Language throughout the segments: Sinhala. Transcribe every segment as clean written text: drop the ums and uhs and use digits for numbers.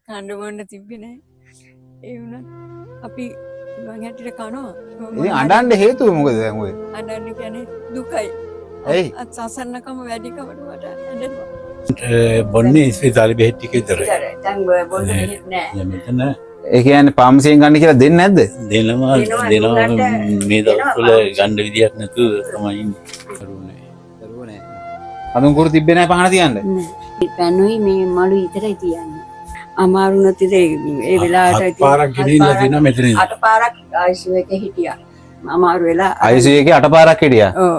කන්න බොන්න තිබ්බේ නැහැ. ඒ වුණත් අපි පුළුවන් හැටියට කනවා. ඉතින් අඬන්න හේතුව මොකද දැන් ඔය? අඬන්න කියන්නේ දුකයි. ඇයි? සසන්නකම වැඩිකමට මට ඇඬෙනවා. බොන්නේ ඉස්පිරිතාලේ බෙහෙත් ටික විතරයි. දැන් බොන්න බෙහෙත් නැහැ. මෙතන ඒ කියන්නේ පාමසියෙන් ගන්න කියලා දෙන්නේ නැද්ද? දෙනවා මේ දවස්වල ගන්න විදියක් නැතුව තමයි ඉන්නේ. දරුවෝ නෑ. අඳුන් කුරු තිබ්බේ නැහැ පහන තියන්න. පැනුයි මේ මළු විතරයි තියන්නේ. අමාරු නැතිද ඒ වෙලාවට පාරක් ගෙනියලා දෙනවා මෙතන. අට පාරක් ICU එකේ හිටියා. අමාරු වෙලා ICU එකේ 8 පාරක් හිටියා. ඔව්.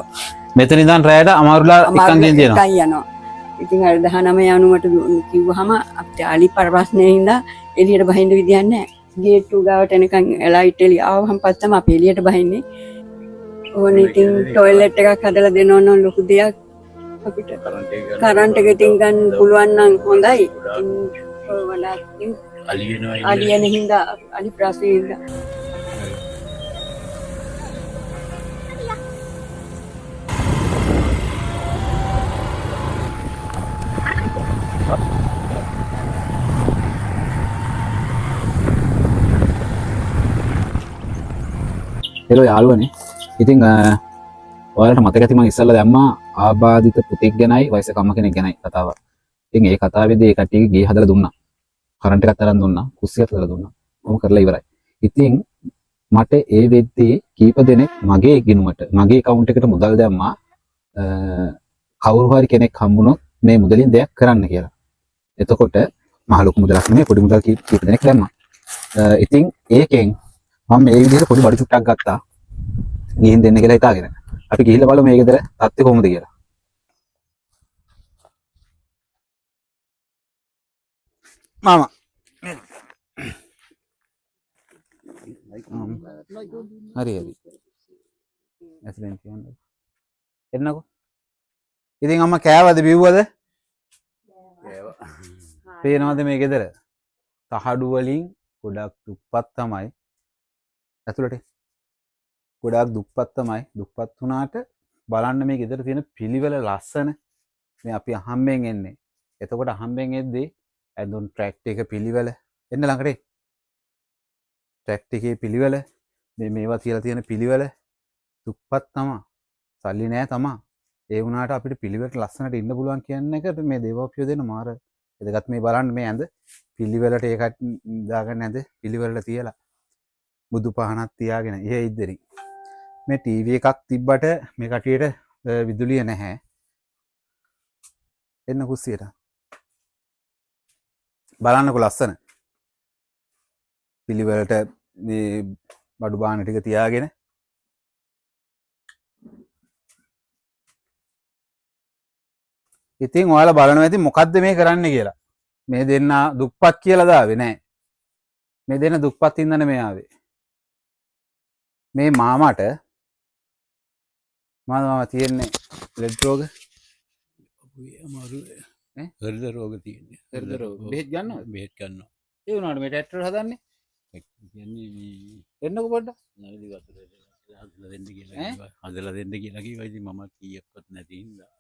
මෙතන ඉඳන් රැයට අමාරුලා එකන් ගෙන දෙනවා. එකයි යනවා. ඉතින් අර 19 යනුමට කිව්වහම අපිට අලි පරවස්නේ හින්දා එළියට බහින්න විදියක් නැහැ. ගේට්ටු ගාවට එනකන් ලයිට් එළිය ආවහම පස්සම අපි එළියට බහින්නේ. ඕනේ ඉතින් টয়ලට් එකක් හදලා දෙනවා නම් ලොකු දෙයක් අපිට. කරන්ට් එක ඉතින් ගන්න පුළුවන් නම් හොඳයි. වඩාත් අලියන හින්දා අලි ප්‍රශ්නේ හින්දා හෙලෝ යාළුවනේ. ඉතින් ඔයාලට මතක ඇති මම ඉස්සල්ලා දැම්මා ආබාධිත පුතෙක් ගැනයි වයසක අම්ම කෙනෙක් ගැනයි කතාවක්. ඉතින් ඒ කතාවේදී ඒ කට්ටියගේ ගේ හදලා දුන්නා. කරන්ට් එකක් තරන් දුන්නා. කුස්සියක් හදලා දුන්නා. මොකම කරලා ඉවරයි. ඉතින් මට ඒ වෙද්දී කීප දෙනෙක් මගේ ගිණුමට මගේ account එකට මුදල් දැම්මා කවුරු හරි කෙනෙක් හම්බුනොත් මේ මුදලින් දෙයක් කරන්න කියලා. එතකොට මහ ලොකු මුදලක් නෙමෙයි පොඩි මුදල් කීප දෙනෙක් දැම්මා. ඉතින් ඒකෙන් මම මේ විදිහට පොඩි බඩු චුට්ටක් ගත්තා. ගිහින් දෙන්න කියලා හිතාගෙන. අපි ගිහිල්ලා බලමු මේ ගෙදර තත්ත්වය කොහොමද කියලා. මාමා. හරි හරි. ඇස්ලෙන් කියන්නේ. එන්නකෝ. ඉතින් අම්මා කෑවද බිව්වද? කෑවා. පේනවද මේ ගෙදර? තහඩු වලින් ගොඩක් දුප්පත් තමයි. ඇතුළට ගොඩාක් දුප්පත් තමයි. දුප්පත් වුණාට බලන්න මේ ගෙදර තියෙන පිළිවෙල ලස්සන. මේ අපි අහම්බෙන් එන්නේ. එතකොට අහම්බෙන් එද්දී ඇඳුම් ට්‍රැක්ට් එක පිළිවෙල එන්න ළඟට. ට්‍රැක්ට් එකේ පිළිවෙල මේවා තියලා තියෙන පිළිවෙල දුප්පත් තමා. සල්ලි නෑ තමා. ඒ වුණාට අපිට පිළිවෙලට ලස්සනට ඉන්න පුළුවන් කියන එක මේ දේවෝපියෝ දෙන මාර එදගත් මේ බලන්න මේ ඇඳ පිළිවෙලට ඒකට දාගන්න ඇඳ පිළිවෙලට තියලා බුදු පහනක් තියාගෙන ඒ ඉද්දරි මේ ටීවී එකක් තිබ්බට මේ කටියට විදුලිය නැහැ. එන්න කුස්සියට බලන්නකො ලස්සන පිළිවෙලට මේ බඩු බාන ටික තියාගෙන ඉතින් ඔයාලා බලනවා ඇති මොකද්ද මේ කරන්න කියලා. මේ දෙන්න දුප්පත් කියලා දාවේ නෑ. මේ දෙන්න දුප්පත් ඉඳන් මේ ආවේ. මේ මාමට මාමා තියෙන්නේ ලෙඩ් රෝග අමාරු හෘද රෝග තියෙන්නේ. හෘද රෝග බෙහෙත් ගන්නවද? බෙහෙත් ගන්නවා. ඒ වුණාට මේ ට්‍රැක්ටර් හදන්නේ කියන්නේ මේ එන්නකො පොඩ්ඩක්. නැවලි වතුර හදලා දෙන්න කියලා හදලා දෙන්න කියලා කිව්වා. ඉතින් මම කීයක්වත් නැති හින්දා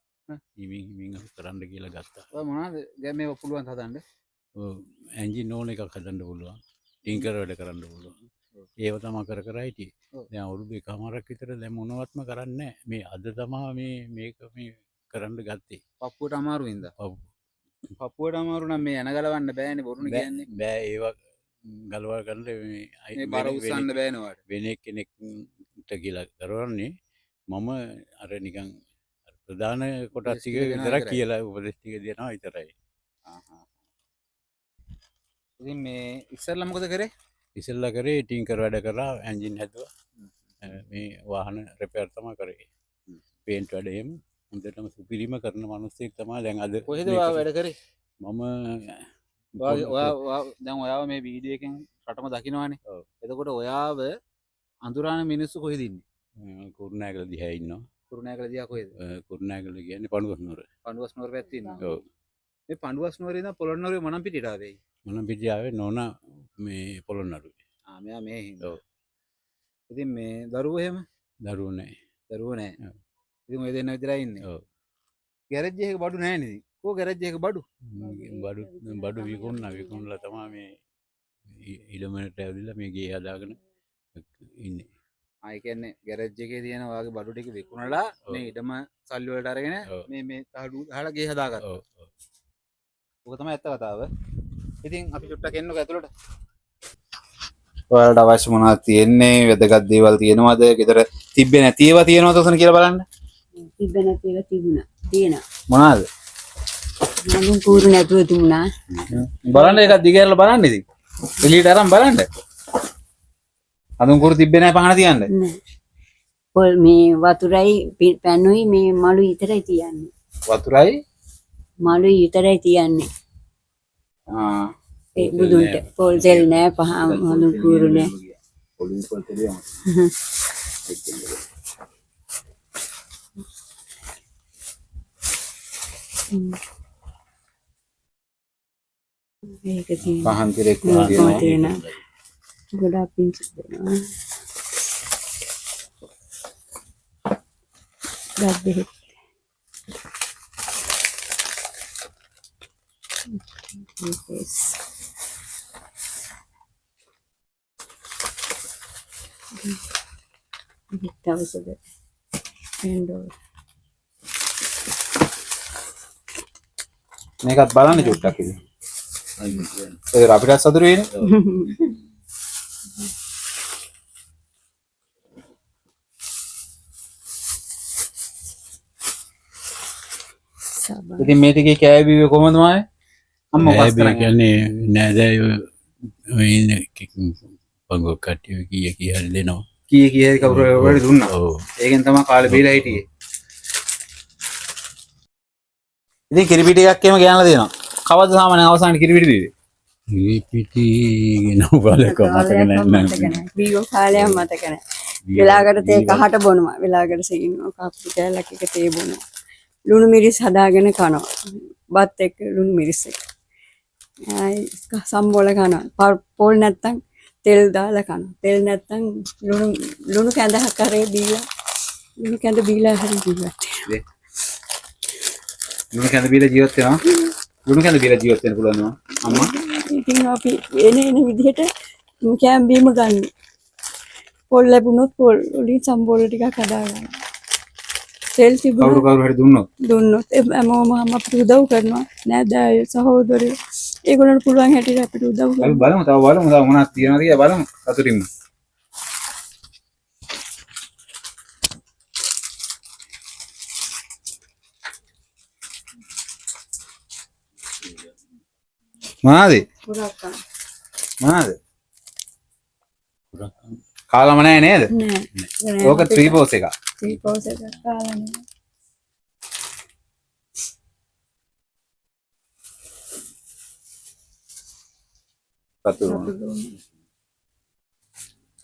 හිමින් කරන්න කියලා ගත්තා. ඔය මොනවද දැන් මේක පුළුවන් හදන්න? ඔව් එන්ජින් ඕන එකක් හදන්න පුළුවන්. ටින්කර් වැඩ කරන්න පුළුවන්. ඒව තමයි කර කර හිටියේ. දැන් අවුරුදු එකමාරක් විතර දැන් මොනවත්ම කරන්නේ නැහැ. මේ අද තමයි මේක මේ කරන්න ගත්තේ. පපුවට අමාරු ඉඳ. පපුවට අමාරු නම් මේ එන ගලවන්න බෑනේ බොරුනේ කියන්නේ. බෑ ඒවා ගලවා ගන්න මේ බර උස්සන්න බෑනේ ඔයාලට. වෙන කෙනෙක්ට කියලා කරවන්නේ මම අර නිකන් ප්‍රධාන කොටස් ටික විතරක් කියලා උපදෙස් ටික දෙනවා විතරයි. ඉතින් මේ ඉස්සෙල්ලා මොකද කරේ? ඉස්සෙල්ලා කරේ ටින්කර් වැඩ කරා එන්ජින් හැදුවා. මේ වාහන රිපෙයාර් තමයි කරේ. පේන්ට් වැඩ එහෙම හොඳටම සුපිරිම කරන මිනිස්සෙක් තමයි දැන් අද. කොහෙද ඔයා වැඩ කරේ? මම ඔයා දැන් ඔයාව මේ වීඩියෝ එකෙන් රටම දකින්නවානේ. ඔව්. එතකොට ඔයාව අඳුරාන මිනිස්සු කොහෙද ඉන්නේ? කුරුණෑගල දිහා ඉන්නවා. කුරුණෑගල දිහා කොහෙද? කුරුණෑගල කියන්නේ පණුවස් නුවර. පණුවස් නුවර පැත්තේ ඉන්නවා. ඔව්. මේ පණුවස් නුවරේ ඉඳන් පොළොන්නරුවේ මනම් පිටියට ආවේයි. මනම් පිටිය ආවේ නෝනා මේ පොළොන්නරුවේ. මෙයා මේ හින්දා. ඔව්. ඉතින් මේ දරුවෝ එහෙම? දරුවෝ නැහැ. දරුවෝ නැහැ. ඉතින් ඔය දෙන්න විතරයි ඉන්නේ. ඔව්. ගෑරේජ් එකේ බඩු නැහැ නේද? කෝ ගෑරේජ් එක බඩු. බඩු විකුණලා තමයි මේ ඉඩමට ඇවිල්ලා මේ ගේ හදාගෙන ඉන්නේ. ආ ඒ කියන්නේ ගෑරේජ් එකේ තියෙන වාගේ බඩු ටික විකුණලා මේ ඉඩම සල්ලි වලට අරගෙන මේ තහඩු ගහලා ගේ හදාගත්තා. ඔව් ඔක තමයි ඇත්ත කතාව. ඉතින් අපි චුට්ටක් එන්නකෝ ඇතුළට. ඔයාලට අවශ්‍ය මොනවද තියෙන්නේ? වැදගත් දේවල් තියෙනවද? ගෙදර තිබ්බේ නැති ඒවා තියෙනවද ඔතන කියලා බලන්න. තිබ්බ නැති ඒවා තිබුණා. තියෙනවා. මොනවාද? නමුත් කූරු නැතුව තිබුණා. බලන්න එකක් දිගහැරලා බලන්න ඉතින්. එළියට අරන් බලන්න. අඳුන් කුරු තිබ්බේ නැහැ පහන තියන්න. නෑ. පොල් මේ වතුරයි පැන්නුයි මේ මලු විතරයි තියන්නේ. වතුරයි මලු විතරයි තියන්නේ. ආ ඒ බුදුන්ට පොල් තෙල් නෑ පහ මලු කූරු නෑ. පොලිස් පොල් තෙලිය. මේක තියෙනවා. පහන් තිරෙක් තියෙනවා. ගොඩාක් පිංචු දෙනවා. ගබ්බේ. Yes. That was a bit. And මේකත් බලන්න චුට්ටක් ඉතින්. ඒක අපිට සතුරු වෙන්නේ. Sabah. ඉතින් මේ ටිකේ කෑවේ බීවේ කොහොමද මානේ? අම්මා පස් කරන්නේ. කියන්නේ නෑදෑයෝ ඉන්නේ පංගුවක් කට්ටිය කීය හරි දෙනවා. කීයේ කීයේ කවුරු හරි දුන්නා. ඔව්. ඒකෙන් තමයි කාලේ බීලා හිටියේ. ඉතින් කිරිපිටි එකක් එහෙම ගෙනල්ලා දෙනවා. කවද්ද සාමාන්‍යයෙන් අවසානයේ කිරිපිටි දීවේ? පිටි ගෙනව බලක මතක නැහැ. බීගෝ කාලයක් මතක නැහැ. වෙලාවකට තේ කහට බොනවා. වෙලාවකට සීනෝ කප්පු කෑල්ලක් එක තේ බොනවා. ලුණු මිරිස් හදාගෙන කනවා. බත් එක්ක ලුණු මිරිස් එක්ක. සම්බෝල කනවා. පොල් නැත්තම් තෙල් දාලා කනවා. තෙල් නැත්තම් ලුණු කැඳක් කරේ බීලා. ලුණු කැඳ බීලා හරි ජීවත්. ලුණු කැඳ බීලා ජීවත් වෙනවා. ලුණු කැඳ බීලා ජීවත් වෙන්න පුළුවන් නෝ අම්මා. ඉතින් අපි එන විදිහට කෑම බීම ගන්න. පොල් ලැබුණොත් පොල් වලින් සම්බෝල ටිකක් හදාගන්න. තෙල් තිබුණා කවුරු හරි දුන්නොත් හැමෝම අපිට උදව් කරනවා නේද සහෝදරයෝ ඒගොල්ලන්ට පුළුවන් හැටියට අපිට උදව් අපි කරනවා බලමු තව මොනවද තියෙනවද කියලා බලමු සතුටින්ම. මොනවද? පුරාකම් මොනවද? කාලම නැහැ නේද? නෑ ඕක 3 පෝස් එක. ත්‍රිපෝස එක කාලා නෑ සතුරු.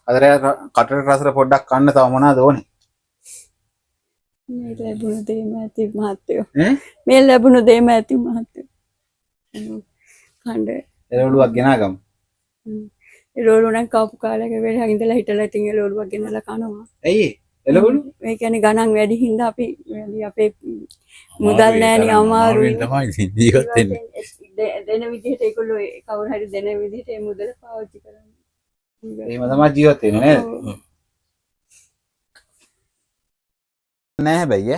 අදරේ කටට රසට පොඩ්ඩක් කන්න තව මොනවද ඕනේ? මේ ලැබුණ දේම ඇති මහත්තයෝ ඈ? මේ ලැබුණ දේම ඇති මහත්තයෝ කණ්ඩ එළවලුවක් ගෙනාගමු. එළවලු නම් කවුපු කාලයක වෙලා ඉඳලා හිටලා ඉතින් එළවලුවක් ගෙනලා කනවා ඇයි එළවලු? ඒ කියන්නේ ගණන් වැඩි හින්දා අපි අපේ මුදල් නෑනේ අමාරුයි තමයි ජීවත් වෙන්නේ. දෙන විදිහට ඒගොල්ලෝ කවුරු හරි දෙන විදිහට ඒ මුදල පාවිච්චි කරන්නේ. එහෙම තමයි ජීවත් වෙන්නේ නේද? නෑ හැබැයි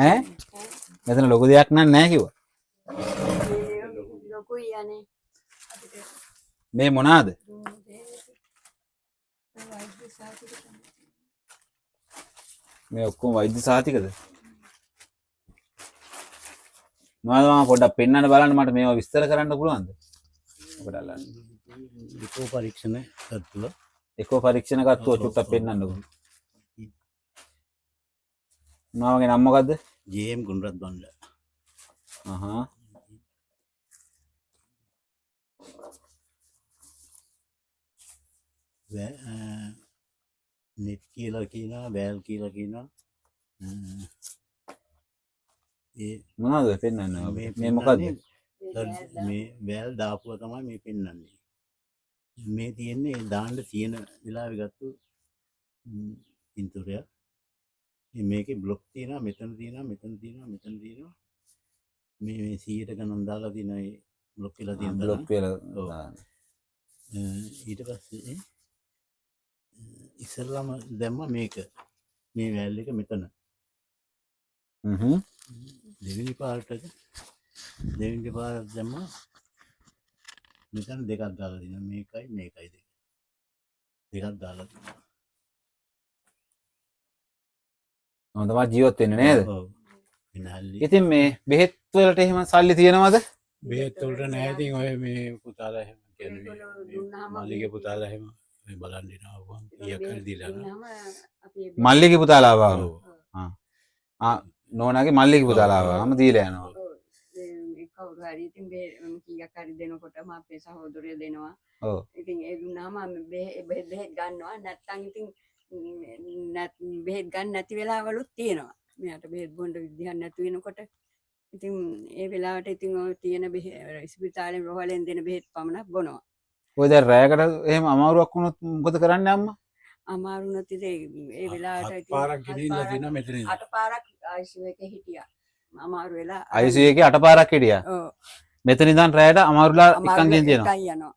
ඈ මෙතන ලොකු දෙයක් නෑ කිව්වා. ලොකුයි යන්නේ. මේ මොනවාද? මේ ඔක්කොම වෛද්‍ය සාතිකද? මොනවද මම පොඩ්ඩක් පෙන්වන්න බලන්න මට මේවා විස්තර කරන්න පුළුවන්ද? ඔකට අල්ලන්න. විකෝ පරීක්ෂණ තත්ත්ව එකෝ පරීක්ෂණ ගත්තොත් චුට්ටක් පෙන්වන්නකෝ. මොනවාගේ නම මොකද්ද? ජේ.එම්. ගුණරත් බණ්ඩ. අහහ. නෙට් කියලා කියනවා, වැල් කියලා කියනවා. ඒ මොනවද පෙන්වන්නේ? මේ මොකද්ද? මේ වැල් දාපුවා තමයි මේ පෙන්වන්නේ. මේ තියෙන්නේ දාන්න තියෙන වෙලාවෙ ගත්තු පින්තූරයක්. මේකේ බ්ලොක් තියෙනවා, මෙතන තියෙනවා, මෙතන තියෙනවා, මෙතන තියෙනවා. මේ 100ට ගණන් දාලා තියෙන ඒ බ්ලොක් වෙලා තියෙන බ්ලොක් තරම්. වෙලා ඔව්. දාන්න. ඊට පස්සේ ඉස්සෙල්ලාම දැම්මා මේක. මේ වැල් එක මෙතන. දෙවෙනි පාර්ටට දෙවෙනි පාරට දැම්මා මෙතන දෙකක් දාලා දෙනවා. මේකයි මේකයි දෙක. දෙකක් දාලා දෙනවා. මම තමයි ජීවත් වෙන්නේ නේද? ඔව්. විනාඩි ඉතින් මේ බෙහෙත් වලට එහෙම සල්ලි තියෙනවද? බෙහෙත් වලට නැහැ. ඉතින් ඔය මේ පුතාලා එහෙම කියන්නේ ඒගොල්ලෝ දුන්නාම මල්ලිගේ පුතාලා එහෙම මේ බලන් දෙනවා. ඊයක් හරි දීලා යනවා. දුන්නාම අපි ඒ මල්ලිගේ පුතාලා ආවා. ඔව්. නෝනාගේ මල්ලිගේ පුතාලා ආවාම දීලා යනවා. ඒ කවුරු හරි ඉතින් කීයක් හරි දෙනකොටම අපේ සහෝදරය දෙනවා. ඔව්. ඉතින් ඒ දුන්නාම බෙහෙත් ගන්නවා. නැත්තම් ඉතින් බෙහෙත් ගන්න නැති වෙලාවලුත් තියෙනවා. මෙයාට බෙහෙත් බොන්න විදිහක් නැති වෙනකොට ඉතින් ඒ වෙලාවට ඉතින් ඔය තියෙන ඉස්පිරිතාලෙන් රෝහලෙන් දෙන බෙහෙත් පමණක් බොනවා. ඔය දැන් රැයකට එහෙම අමාරුවක් වුණොත් මොකද කරන්නේ අම්මා? අමාරු නැති ඒ වෙලාවට හත් පාරක් ගෙනිල්ලා දෙනවා මෙතන ඉඳන්. 8 පාරක් ICU එකේ හිටියා. අමාරු වෙලා ICU එකේ 8 පාරක් හිටියා. ඔව්. මෙතන ඉඳන් රැයට අමාරුලා එකන් ගෙන තියෙනවා. එකයි යනවා.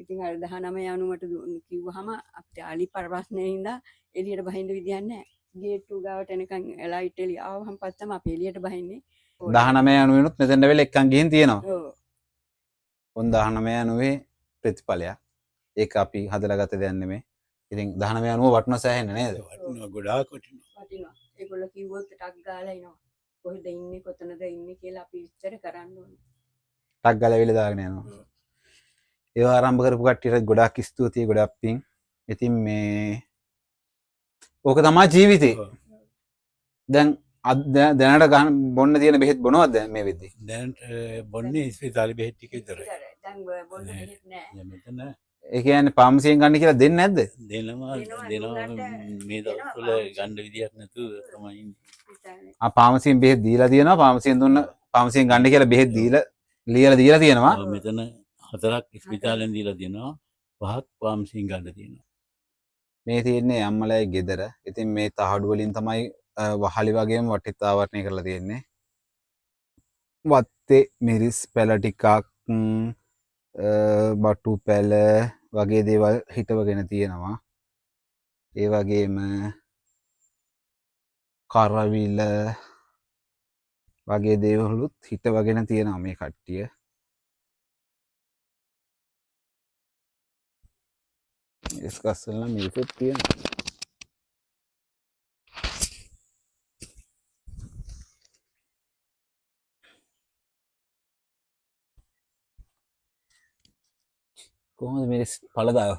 ඉතින් අර 19 යනුමට කිව්වහම අපිට අලි ප්‍රශ්නේ හින්දා එළියට බහින්න විදියක් නැහැ. ගේට්ටු ගාවට එනකන් ලයිට් එළිය ආවම පස්සම අපි එළියට බහින්නේ. 19 යනුවෙනුත් මෙතෙන්ට වෙල එකන් ගිහින් තියෙනවා. ඔව්. ඔන් 19 යනුවේ ප්‍රතිඵලයක්. ඒක අපි හදලා ගත දෙයක් නෙමෙයි. ඉතින් 19 යනුව වටන සෑහෙන්නේ නේද? වටිනවා ගොඩාක් වටිනවා. වටිනවා. ඒගොල්ලෝ කිව්වොත් ටක් ගාලා එනවා. කොහෙද ඉන්නේ කොතනද ඉන්නේ කියලා අපි විස්තර කරන්න ඕනේ. ටක් ගාලා වෙල දාගෙන යනවා. ඒව ආරම්භ කරපු කට්ටියට ගොඩාක් ස්තුතියි ගොඩක් පිං. ඉතින් මේ ඕක තමයි ජීවිතේ. දැන් දැනට ගන්න බොන්න තියෙන බෙහෙත් බොනවද මේ වෙද්දී? දැන් බොන්නේ ඉස්පිරිතාලේ බෙහෙත් ටික විතරයි. දැන් බොන්න බෙහෙත් නැහැ. දැන් මෙතන ඒ කියන්නේ පාමසියෙන් ගන්න කියලා දෙන්නේ නැද්ද? දෙනවා මේ දවස්වල ගන්න විදියක් නැතුව තමයි ඉන්නේ. පාමසියෙන් බෙහෙත් දීලා තියෙනවා. පාමසියෙන් දුන්න පාමසියෙන් ගන්න කියලා බෙහෙත් දීලා දීලා තියෙනවා. මෙතන 4ක් ඉස්පිරිතාලෙන් දීලා තියෙනවා. 5ක් පාම්සියෙන් ගන්න තියෙනවා. මේ තියෙන්නේ අම්මලයි ගෙදර. ඉතින් මේ තහඩු වලින් තමයි වහලි වගේම වටිත් ආවරණය කරලා තියෙන්නේ. වත්තේ මිරිස් පැල ටිකක් බටු පැල වගේ දේවල් හිටවගෙන තියෙනවා. ඒ වගේම කරවිල වගේ දේවලුත් හිටවගෙන තියෙනවා මේ කට්ටිය. ඉස්කස්සල්ලා මිරිසුත් තියෙනවා. කොහොමද මිරිස් පළදාව?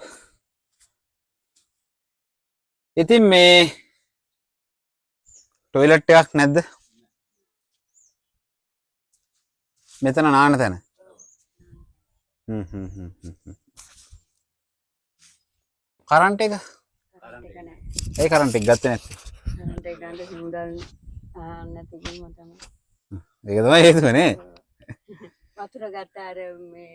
ඉතින් මේ ටොයිලට් එකක් නැද්ද? මෙතන නාන තැන. කරන්ට් එක? ඒ කරන්ට් එක ගත්තේ නැත්තේ. කරන්ට් එක ගන්න මුදල් නැති කිව්වම තමයි. ඒක තමයි හේතුව නේ. වතුර ගත්ත අර මේ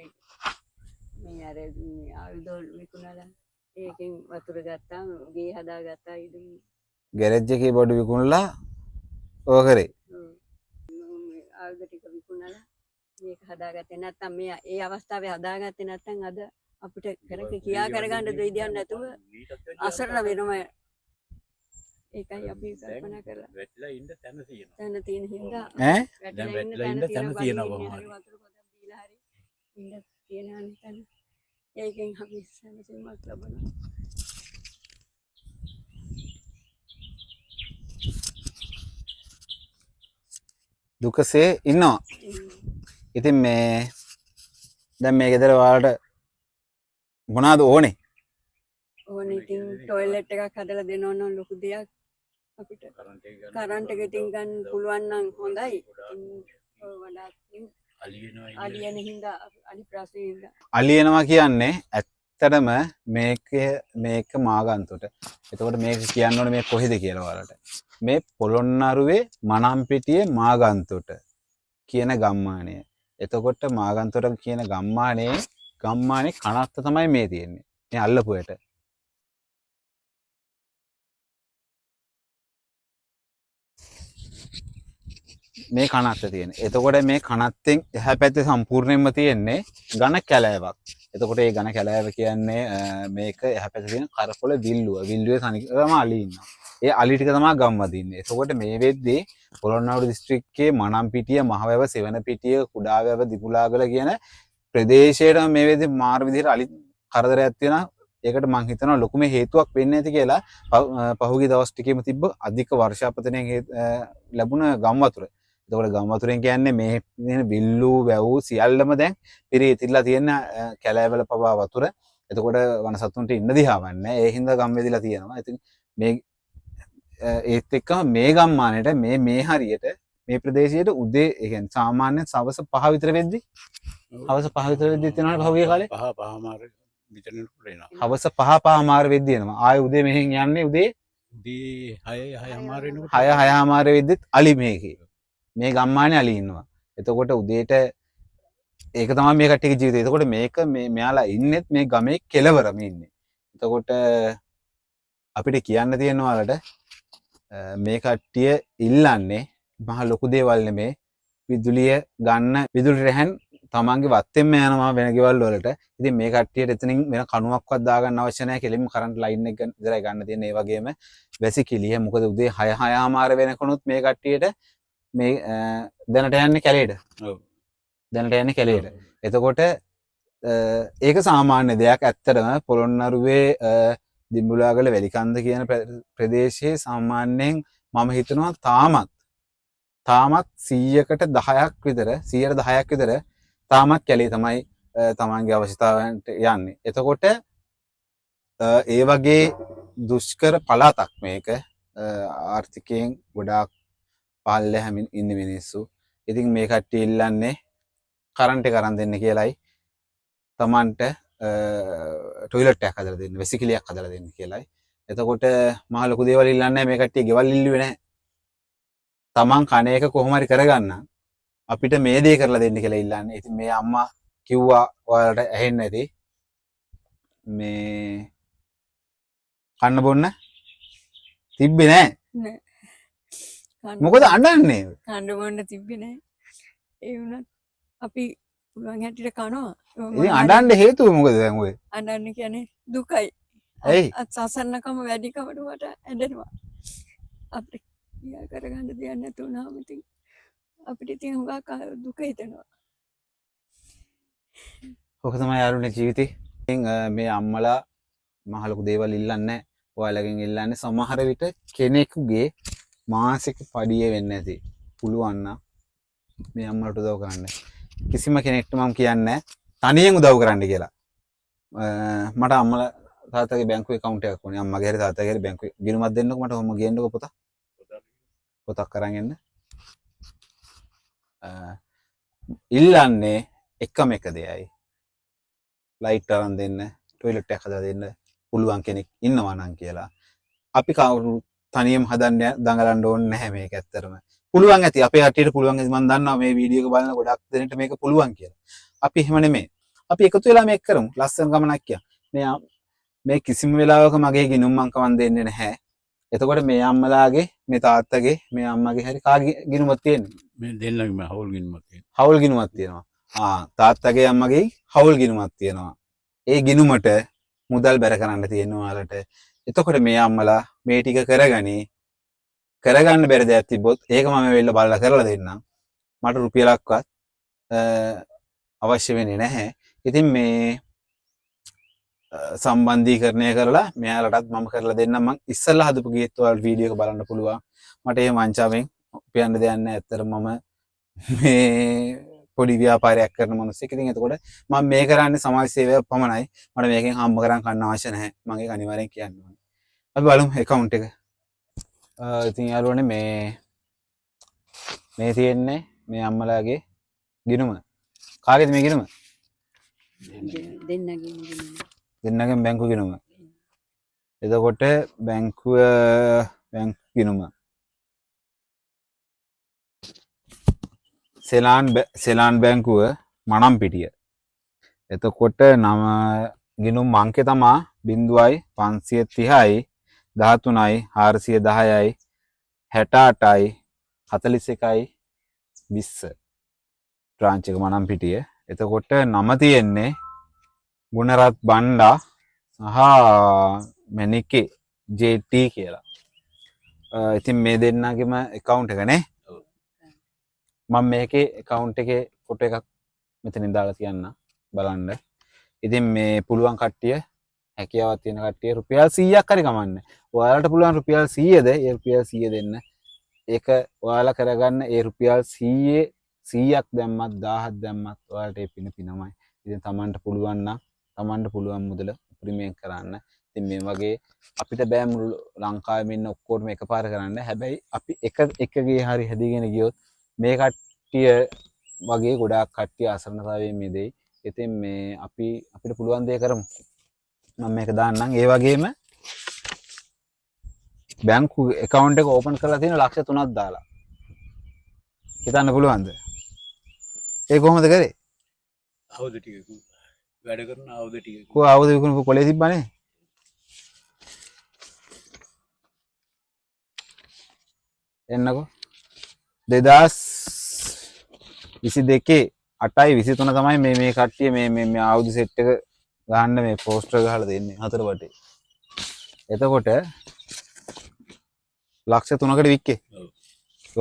අර ආයුධ විකුණලා ඒකෙන් වතුර ගත්තා ගේ හදාගත්තා ඉතින් ගෑරේජ් එකේ බඩු විකුණලා ඕක කරේ. ආයුධ ටික විකුණලා මේක හදාගත්තේ නැත්තම් මේ ඒ අවස්ථාවේ හදාගත්තේ නැත්තම් අද අපිට කරක කියා කරගන්න දෙයක් නැතුව අසරණ වෙනවා. ඒකයි අපි කල්පනා කරලා වැටිලා ඉන්න තැන තියෙනවා. තැන තියෙන හින්දා ඈ දැන් වැටිලා ඉන්න තැන තියෙනවා කොහොමද? වතුර පොතක් දීලා හරි ඉන්න තියෙනවා තැන. ඒකෙන් අපි සැනසීමක් ලබනවා. දුකසේ ඉන්නවා. ඉතින් මේ දැන් මේ ගෙදර ඔයාලට මොනවද ඕනේ? ඕනේ ඉතින් ටොයිලට් එකක් හදලා දෙනවා නම් ලොකු දෙයක් අපිට. කරන්ට් එක ඉතින් ගන්න පුළුවන් නම් හොඳයි. වඩාත් අලියන හින්දා අලි ප්‍රශ්නේ හින්දා. අලියනවා කියන්නේ ඇත්තටම මේක මාගන්තුට. එතකොට මේක කියන්න ඕනේ මේ කොහෙද කියලා ඔයාලට. මේ පොළොන්නරුවේ මනම්පිටියේ මාගන්තුට කියන ගම්මානය. එතකොට මාගන්තුට කියන ගම්මානයේ කනත්ත තමයි මේ තියෙන්නේ. මේ අල්ලපුවට. මේ කනත්ත තියෙන. එතකොට මේ කනත්තෙන් එහා පැත්තේ සම්පූර්ණයෙන්ම තියෙන්නේ ඝන කැලෑවක්. එතකොට මේ ඝන කැලෑව කියන්නේ මේක එහා පැත්තේ තියෙන කරපොළ විල්ලුව. විල්ලුවේ තනිකරම අලි ඉන්නවා. ඒ අලි ටික තමයි ගම්මදින්නේ. එතකොට මේ වෙද්දී පොළොන්නරුව දිස්ත්‍රික්කයේ මනම්පිටිය, මහවැව, සෙවණපිටිය, කුඩාවැව, දිපුලාගල කියන ප්‍රදේශයට මේ වෙද්දී මාර විදිහට අලි කරදරයක් තියෙනවා. ඒකට මං හිතනවා ලොකුම හේතුවක් වෙන්නේ නැති කියලා පහුගිය දවස් ටිකේම තිබ්බ අධික වර්ෂාපතනයෙන් ලැබුණ ගම් වතුර. එතකොට ගම් වතුරෙන් කියන්නේ මේ තියෙන විල්ලු වැව් සියල්ලම දැන් පිරීතිලා තියෙන කැලෑවල පවා වතුර. එතකොට වනසතුන්ට ඉන්න දිහාවක් නැහැ. ඒ හින්දා ගම් වෙදිලා තියෙනවා. ඉතින් මේ ඒත් එක්කම මේ ගම්මානයට මේ හරියට මේ ප්‍රදේශයට උදේ ඒ කියන්නේ සාමාන්‍යයෙන් සවස් 5 විතර වෙද්දි හවස 5 විතර වෙද්දි එතනවනේ පහුගිය කාලේ පහමාර විතරනේ පුරේනවා. හවස 5 වෙද්දි එනවා. ආයෙ උදේ මෙහෙන් යන්නේ උදේ 6:00 වෙනකොට 6 වෙද්දිත් අලි මේකේ. මේ ගම්මානේ අලි ඉන්නවා. එතකොට උදේට ඒක තමයි මේ කට්ටියගේ ජීවිතය. එතකොට මේක මෙයාලා ඉන්නෙත් මේ ගමේ කෙළවරම ඉන්නේ. එතකොට අපිට කියන්න තියෙනවා වලට මේ කට්ටිය ඉල්ලන්නේ මහ ලොකු දේවල් නෙමේ. විදුලිය ගන්න විදුලි රැහන් තමන්ගේ වත්තෙන්ම යනවා වෙන ගෙවල් වලට. ඉතින් මේ කට්ටියට එතනින් වෙන කණුවක්වත් දාගන්න අවශ්‍ය නැහැ. කෙලින්ම කරන්ට් ලයින් එක විතරයි ගන්න තියෙන්නේ. ඒ වගේම වැසිකිළිය. මොකද උදේ 6:00 වෙනකොනුත් මේ කට්ටියට මේ දැනට යන්නේ කැලේට. ඔව්. දැනට යන්නේ කැලේට. එතකොට ඒක සාමාන්‍ය දෙයක්. ඇත්තටම පොළොන්නරුවේ දිඹුලාගල වැලිකන්ද කියන ප්‍රදේශයේ සාමාන්‍යයෙන් මම හිතනවා තාමත් 100කට 10ක් විතර 110ක් විතර තාමත් කැලේ තමයි තමන්ගේ අවශ්‍යතාවයන්ට යන්නේ. එතකොට ඒ වගේ දුෂ්කර පළාතක් මේක ආර්ථිකයෙන් ගොඩාක් පල්ලෙහා ඉන්න මිනිස්සු. ඉතින් මේ කට්ටිය ඉල්ලන්නේ කරන්ට් එක අරන් දෙන්න කියලායි. තමන්ට ටොයිලට් එකක් හදලා දෙන්න, වෙසිකිළියක් හදලා දෙන්න කියලායි. එතකොට මහ ලොකු දේවල් ඉල්ලන්නේ නැහැ. මේ කට්ටිය ගෙවල් ඉල්ලුවේ නැහැ. තමන් කණ එක කොහොම හරි කරගන්න අපිට මේ දේ කරලා දෙන්න කියලා ඉල්ලන්නේ. ඉතින් මේ අම්මා කිව්වා ඔයාලට ඇහෙන්නේ නැති මේ කන්න බොන්න තිබ්බේ නැහැ. නෑ. මොකද අඬන්නේ? කන්න බොන්න තිබ්බේ නෑ. ඒ වුණත් අපි පුළුවන් හැටියට කනවා. ඉතින් අඬන්න හේතුව මොකද දැන් ඔය? අඬන්න කියන්නේ දුකයි. ඇයි? සසන්නකම වැඩිකමට මට ඇඬෙනවා. අපිට ක්‍රියා කරගන්න දෙයක් නැතුණාම ඉතින් අපිට ඉතින් හුඟක් දුක හිතෙනවා. ඔක තමයි යාළුවනේ ජීවිතේ. ඉතින් මේ අම්මලා මහ ලොකු දේවල් ඉල්ලන්නේ නැහැ. ඔයාලගෙන් ඉල්ලන්නේ සමහර විට කෙනෙකුගේ මානසික පඩිය වෙන්නේ නැති. පුළුවන් නම් මේ අම්මලට උදව් කරන්න. කිසිම කෙනෙක්ට මම කියන්නේ තනියෙන් උදව් කරන්න කියලා. මට අම්මලා තාත්තගේ බැංකුවේ account එකක් ඕනේ. අම්මගේ හරි තාත්තගේ හරි බැංකුවේ ගිණුමක් දෙන්නකෝ මට ඔහොම ගේන්නකෝ පොතක් අරන් එන්න. ඉල්ලන්නේ එකම එක දෙයයි. ලයිට් අරන් දෙන්න, ටොයිලට් එකක් හදලා දෙන්න පුළුවන් කෙනෙක් ඉන්නවා නම් කියලා. අපි කවුරු තනියම හදන්න දඟලන්න ඕනේ නැහැ මේක ඇත්තටම. පුළුවන් ඇති අපේ කට්ටියට පුළුවන් ඇති. මම දන්නවා මේ වීඩියෝ එක බලන ගොඩක් දෙනෙක්ට මේක පුළුවන් කියලා. අපි එහෙම නෙමෙයි. අපි එකතු වෙලා මේක කරමු. ලස්සන ගමනක් කියා. මේ කිසිම වෙලාවක මගේ ගිණුම් මං කවන් දෙන්නේ නැහැ. එතකොට මේ අම්මලාගේ, මේ තාත්තගේ, මේ අම්මගේ හරි කාගේ ගිණුමක් තියෙන්නේ? මේ දෙන්නගේම හවුල් ගිණුමක් තියෙනවා. හවුල් ගිණුමක් තියෙනවා. තාත්තගේ අම්මගේ හවුල් ගිණුමක් තියෙනවා. ඒ ගිණුමට මුදල් බැර කරන්න තියෙනවා ඔයාලට. එතකොට මේ අම්මලා මේ ටික කරගන්න බැරි දෙයක් තිබ්බොත් ඒක මම වෙන්න බලලා කරලා දෙන්නම්. මට රුපියලක්වත් අවශ්‍ය වෙන්නේ නැහැ. ඉතින් මේ සම්බන්ධීකරණය කරලා මෙයාලටත් මම කරලා දෙන්නම්. මම ඉස්සෙල්ලා හදපු ගීත් වල වීඩියෝ එක බලන්න පුළුවන්. මට එහෙම වංචාවෙන් උපයන්න දෙයක් නැහැ. ඇත්තටම මම මේ පොඩි ව්‍යාපාරයක් කරන මිනිස්සෙක්. ඉතින් එතකොට මම මේ කරන්නේ සමාජ සේවය පමණයි. මට මේකෙන් හම්බ කරන් ගන්න අවශ්‍ය නැහැ. මම ඒක අනිවාර්යෙන් කියන්න ඕනේ. අපි බලමු account එක. ඉතින් යාළුවනේ මේ තියෙන්නේ මේ අම්මලාගේ ගිණුම. කාගේද මේ ගිණුම? දෙන්නගෙන් බැංකු ගිණුම. එතකොට බැංකු ගිණුම. සෙලාන් බැංකුව මනම්පිටිය. එතකොට නම ගිණුම් අංකය තමා 0.530යි 13යි 410යි 68යි 41යි 20 ට්‍රාන්ච් එක මනම්පිටිය. එතකොට නම තියෙන්නේ ගුණරත් බණ්ඩා සහ මැනිකේ JT කියලා. ඉතින් මේ දෙන්නගේම account එක නේ. මම මේකේ account එකේ ෆොටෝ එකක් මෙතනින් දාලා තියන්න බලන්න. ඉතින් මේ පුළුවන් කට්ටිය හැකියාවක් තියෙන කට්ටිය රුපියල් 100ක් හරි කමන්නේ. ඔයාලට පුළුවන් රුපියල් 100ද ඒ රුපියල් 100 දෙන්න. ඒක ඔයාලා කරගන්න ඒ රුපියල් 100ක් දැම්මත් 1000ක් දැම්මත් ඔයාලට ඒ පින පිනමයි. ඉතින් Tamanට පුළුවන් නම් Tamanට පුළුවන් මුදල උපරිමයෙන් කරන්න. ඉතින් මේ වගේ අපිට බෑ මුළු ලංකාවෙම ඉන්න ඔක්කොටම එකපාර කරන්න. හැබැයි අපි එකගේ හරි හැදීගෙන ගියොත් මේ කට්ටිය වගේ ගොඩාක් කට්ටිය අසරණතාවයෙන් මිදෙයි. ඉතින් මේ අපිට පුළුවන් දේ කරමු. මම මේක දාන්නම්. ඒ වගේම බැංකු account එක open කරලා තියෙන ලක්ෂ 3ක් දාලා. හිතන්න පුළුවන්ද? ඒ කොහොමද කරේ? ආයුධ ටික වැඩ කරන ආයුධ ටික කො ආවද විකුණු කොලේ තිබ්බනේ. එන්නකෝ 2022 8යි 23 තමයි මේ කට්ටිය මේ ආයුධ සෙට් එක ගහන්න මේ පෝස්ටර් ගහලා දෙන්නේ හතර වටේ. එතකොට ලක්ෂ 3කට වික්කේ.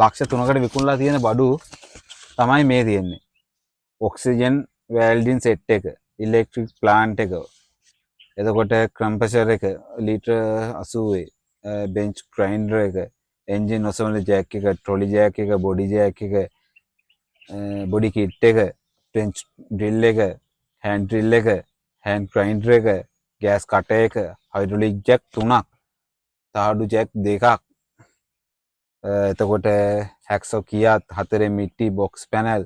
ලක්ෂ 3කට විකුණලා තියෙන බඩු තමයි මේ තියෙන්නේ. ඔක්සිජන් වෙල්ඩින් සෙට් එක, ඉලෙක්ට්‍රික් ප්ලාන්ට් එක. එතකොට කම්ප්‍රෙසර් එක ලීටර් 80, බෙන්ච් ග්‍රයින්ඩර් එක, එන්ජින් ඔසවන ජැක් එක, ට්‍රොලි ජැක් එක, බොඩි ජැක් එක, බොඩි කිට් එක, ට්‍රෙන්ච් ඩ්‍රිල් එක, හෑන්ඩ් ඩ්‍රිල් එක, හෑන්ඩ් ග්‍රයින්ඩර් එක, ගෑස් කටර් එක, හයිඩ්‍රොලික් ජැක් 3ක්, තාඩු ජැක් 2ක්. එතකොට හැක්සෝ කියාත් 4 මිටි බොක්ස් පැනල්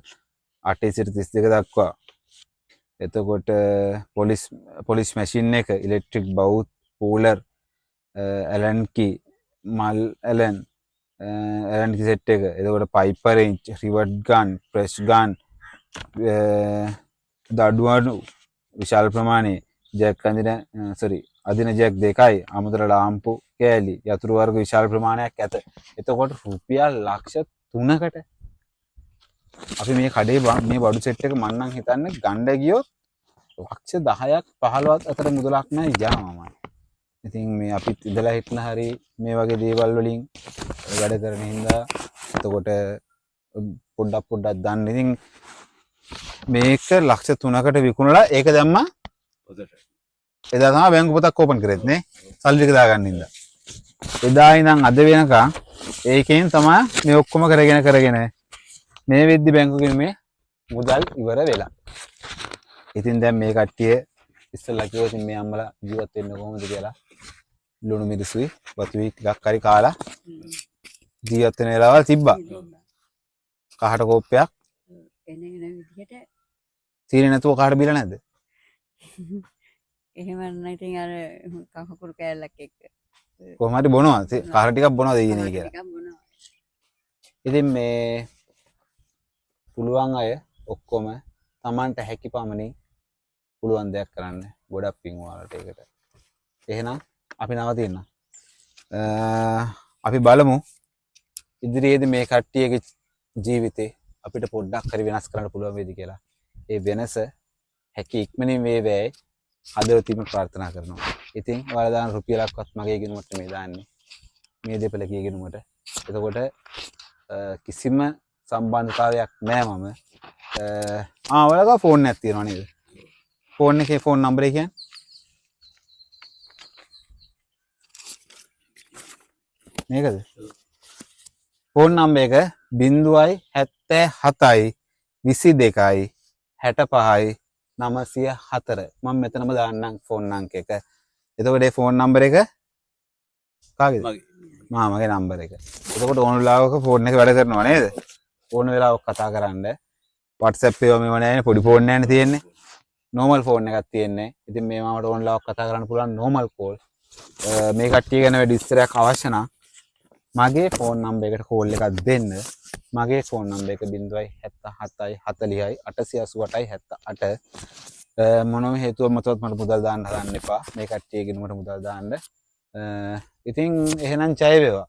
832 දක්වා. එතකොට පොලිස් මැෂින් එක, ඉලෙක්ට්‍රික් බවුත්, පූලර්, ඇලන් කී, මල් ඇලන් කී සෙට් එක. එතකොට පයිපර් රේන්ජ්, රිවර්ට් ගන්, ප්‍රෙස් ගන්, දඩුවඩු විශාල ප්‍රමාණයේ ජැක් අදින ජැක් 2යි, අමුතර ලාම්පු කෑලි, යතුරු වර්ග විශාල ප්‍රමාණයක් ඇත. එතකොට රුපියල් ලක්ෂ 3කට අපි මේ කඩේ මේ බඩු සෙට් එක මන්නම් හිතන්නේ ගණ්ඩ ගියොත් ලක්ෂ 10ක් 15ක් අතර මුදලක් නෑ යාමමයි. ඉතින් මේ අපිත් ඉඳලා හිටන හරි මේ වගේ දේවල් වලින් වැඩ කරන හින්දා එතකොට පොඩ්ඩක් දාන්න. ඉතින් මේක ලක්ෂ 3කට විකුණලා ඒක දැම්මා පොතට. එදා තමයි බැංකු පොතක් ඕපන් කරෙත් නේ සල්ලි ටික දාගන්න හින්දා. එදා ඉඳන් අද වෙනකන් ඒකෙන් තමයි මේ ඔක්කොම කරගෙන මේ වෙද්දි බැංකුවෙන් මේ මුදල් ඉවර වෙලා. ඉතින් දැන් මේ කට්ටිය ඉස්සෙල්ලා කිව්වා ඉතින් මේ අම්මලා ජීවත් වෙන්න කොහොමද කියලා ලුණු මිරිසුයි වතුයි ටිකක් හරි කාලා ජීවත් වෙන වෙලාවල් තිබ්බා. කහට කෝප්පයක් එන විදිහට සීනි නැතුව කහට බීලා නැද්ද? එහෙම නම් ඉතින් අර කහකුරු කෑල්ලක් එක්ක කොහොම හරි බොනවා. කහට ටිකක් බොනවා දෙයිනේ කියලා. ටිකක් බොනවා. ඉතින් මේ පුළුවන් අය ඔක්කොම Tamanට හැකි පමණින් පුළුවන් දෙයක් කරන්න. ගොඩක් පිං ඔයාලට ඒකට. එහෙනම් අපි නවතින්න. අපි බලමු ඉදිරියේදී මේ කට්ටියගේ ජීවිතේ අපිට පොඩ්ඩක් හරි වෙනස් කරන්න පුළුවන් වේද කියලා. ඒ වෙනස හැකි ඉක්මනින් වේවැයි හදවතින්ම ප්‍රාර්ථනා කරනවා. ඉතින් ඔයාලා දාන රුපියලක්වත් මගේ ගිණුමට මේ දාන්නේ. මේ දෙපළ කී ගිණුමට. එතකොට කිසිම සම්බන්ධතාවයක් නෑ මම. ඔයාලගේ ෆෝන් එකක් තියෙනවා නේද? ෆෝන් එකේ ෆෝන් නම්බර් එක කියන්නේ? මේකද? ෆෝන් නම්බර් එක 077යි 22යි 65යි 904. මම මෙතනම දාන්නම් ෆෝන් අංක එක. එතකොට මේ ෆෝන් නම්බර් එක කාගේද? මගේ නම්බර් එක. එතකොට ඕන වෙලාවක ෆෝන් එක වැඩ කරනවා නේද? ඕන වෙලාවක කතා කරන්න. WhatsApp ඒවා මේව නැහැ නේ, පොඩි ෆෝන් එකනේ තියෙන්නේ. normal ෆෝන් එකක් තියෙන්නේ. ඉතින් මේ මාමට ඕන වෙලාවක කතා කරන්න පුළුවන් normal call. මේ කට්ටිය ගැන වැඩි විස්තරයක් අවශ්‍ය නම් මගේ ෆෝන් නම්බර් එකට කෝල් එකක් දෙන්න. මගේ ෆෝන් නම්බර් එක 077යි 40යි 888යි 78. මොනම හේතුවක් මතවත් මට මුදල් දාන්න හදන්න එපා. මේ කට්ටියගෙනුමට මුදල් දාන්න. ඉතින් එහෙනම් ජය වේවා.